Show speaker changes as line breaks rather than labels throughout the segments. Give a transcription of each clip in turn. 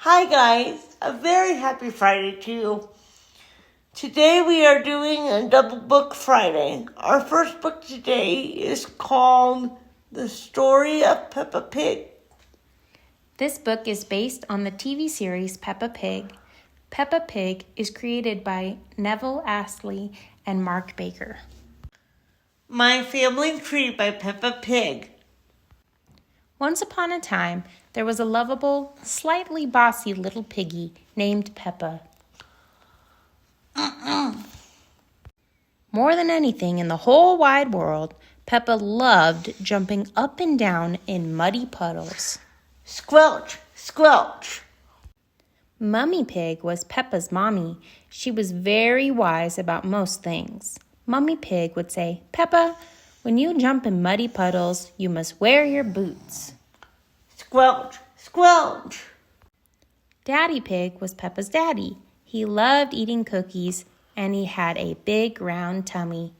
Hi guys, a very happy Friday to you. Today we are doing a double book Friday. Our first book today is called The Story of Peppa Pig.
This book is based on the TV series Peppa Pig. Peppa Pig is created by Neville Astley and Mark Baker.
My Family Tree by Peppa Pig.
Once upon a time, there was a lovable, slightly bossy little piggy named Peppa. More than anything in the whole wide world, Peppa loved jumping up and down in muddy puddles.
Squelch, squelch.
Mummy Pig was Peppa's mommy. She was very wise about most things. Mummy Pig would say, "Peppa, when you jump in muddy puddles, you must wear your boots."
Squelch, squelch.
Daddy Pig was Peppa's daddy. He loved eating cookies, and he had a big round tummy.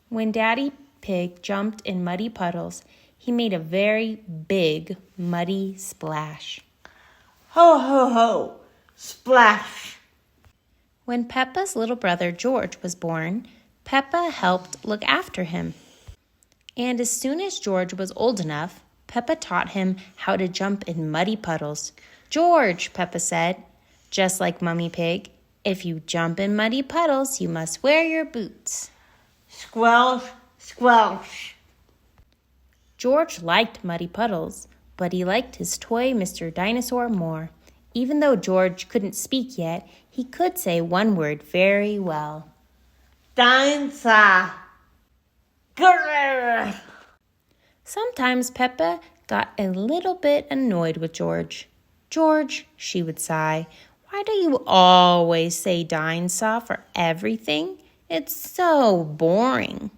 When Daddy Pig jumped in muddy puddles, he made a very big muddy splash.
Ho, ho, ho. Splash.
When Peppa's little brother George was born, Peppa helped look after him. And as soon as George was old enough, Peppa taught him how to jump in muddy puddles. "George," Peppa said, just like Mummy Pig, "if you jump in muddy puddles, you must wear your boots."
Squelch, squelch.
George liked muddy puddles, but he liked his toy Mr. Dinosaur more. Even though George couldn't speak yet, he could say one word very well.
Dinosaur. Grrr.
Sometimes Peppa got a little bit annoyed with George. "George," she would sigh, "why do you always say dinosaur for everything? It's so boring."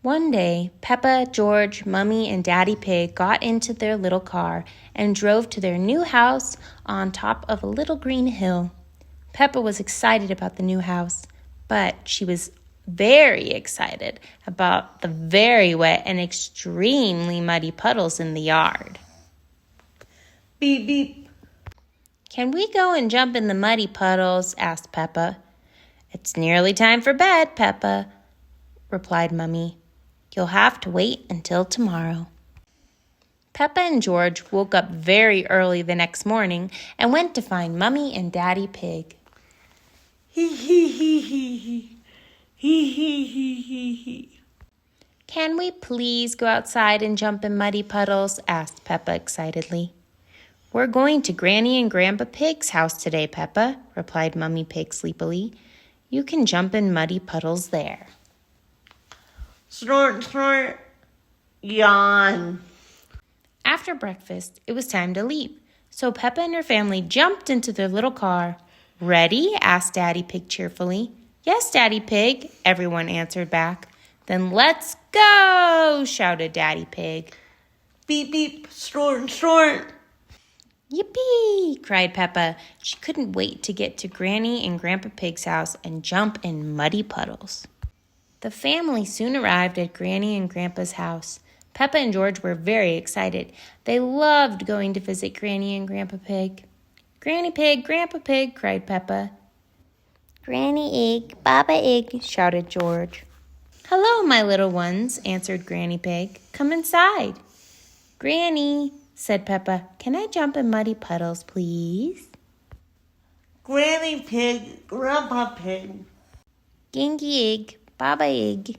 One day, Peppa, George, Mummy, and Daddy Pig got into their little car and drove to their new house on top of a little green hill. Peppa was excited about the new house, but she was very excited about the very wet and extremely muddy puddles in the yard.
Beep, beep.
"Can we go and jump in the muddy puddles?" asked Peppa. "It's nearly time for bed, Peppa," replied Mummy. "You'll have to wait until tomorrow." Peppa and George woke up very early the next morning and went to find Mummy and Daddy Pig.
Hee, hee, hee, hee, hee. Hee, hee, hee, hee, hee.
"Can we please go outside and jump in muddy puddles?" asked Peppa excitedly. "We're going to Granny and Grandpa Pig's house today, Peppa," replied Mummy Pig sleepily. "You can jump in muddy puddles there."
Snort, snort. Yawn.
After breakfast, it was time to leave, so Peppa and her family jumped into their little car. "Ready?" asked Daddy Pig cheerfully. "Yes, Daddy Pig," everyone answered back. "Then let's go!" shouted Daddy Pig.
Beep, beep. Snort, snort.
"Yippee!" cried Peppa. She couldn't wait to get to Granny and Grandpa Pig's house and jump in muddy puddles. The family soon arrived at Granny and Grandpa's house. Peppa and George were very excited. They loved going to visit Granny and Grandpa Pig. "Granny Pig, Grandpa Pig," cried Peppa. "Granny Egg, Baba Egg," shouted George. "Hello, my little ones," answered Granny Pig. "Come inside." "Granny," said Peppa, "can I jump in muddy puddles, please?"
Granny Pig, Grandpa Pig.
"Gingy Egg, Baba Egg."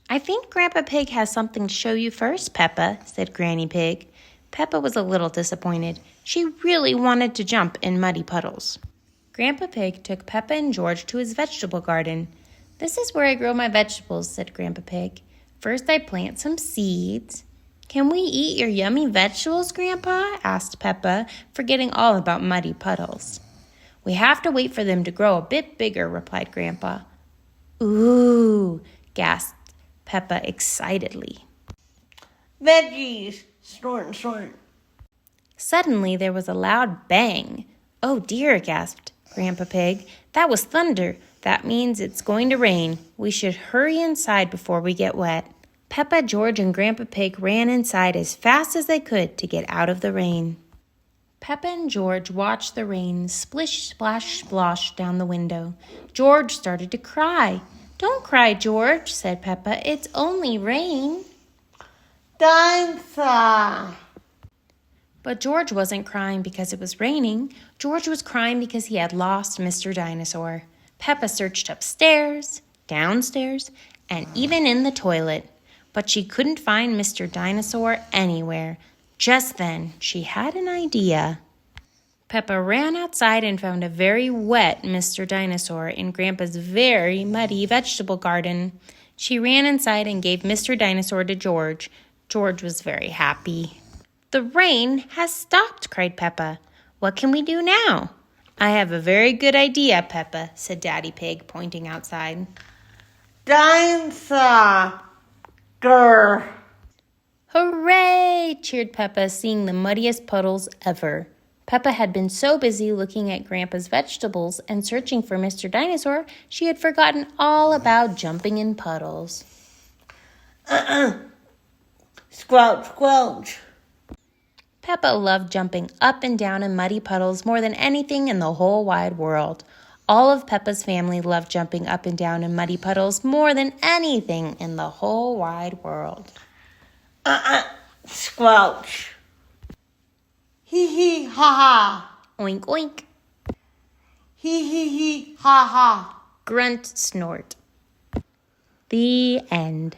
"I think Grandpa Pig has something to show you first, Peppa," said Granny Pig. Peppa was a little disappointed. She really wanted to jump in muddy puddles. Grandpa Pig took Peppa and George to his vegetable garden. "This is where I grow my vegetables," said Grandpa Pig. "First I plant some seeds." "Can we eat your yummy vegetables, Grandpa?" asked Peppa, forgetting all about muddy puddles. "We have to wait for them to grow a bit bigger," replied Grandpa. "Ooh," gasped Peppa excitedly.
Veggies. Snort, snort.
Suddenly there was a loud bang. "Oh dear," gasped Grandpa Pig. "That was thunder. That means it's going to rain. We should hurry inside before we get wet." Peppa, George, and Grandpa Pig ran inside as fast as they could to get out of the rain. Peppa and George watched the rain splish, splash, splosh down the window. George started to cry. "Don't cry, George," said Peppa. "It's only rain."
Dinosaur.
But George wasn't crying because it was raining. George was crying because he had lost Mr. Dinosaur. Peppa searched upstairs, downstairs, and even in the toilet. But she couldn't find Mr. Dinosaur anywhere. Just then, she had an idea. Peppa ran outside and found a very wet Mr. Dinosaur in Grandpa's very muddy vegetable garden. She ran inside and gave Mr. Dinosaur to George. George was very happy. "The rain has stopped," cried Peppa. "What can we do now?" "I have a very good idea, Peppa," said Daddy Pig, pointing outside.
Dinosaur. Grr.
"Hooray!" cheered Peppa, seeing the muddiest puddles ever. Peppa had been so busy looking at Grandpa's vegetables and searching for Mr. Dinosaur, she had forgotten all about jumping in puddles.
Squelch, squelch.
Peppa loved jumping up and down in muddy puddles more than anything in the whole wide world. All of Peppa's family loved jumping up and down in muddy puddles more than anything in the whole wide world.
Squelch. Hee hee ha ha.
Oink, oink.
Hee hee hee ha ha.
Grunt, snort. The end.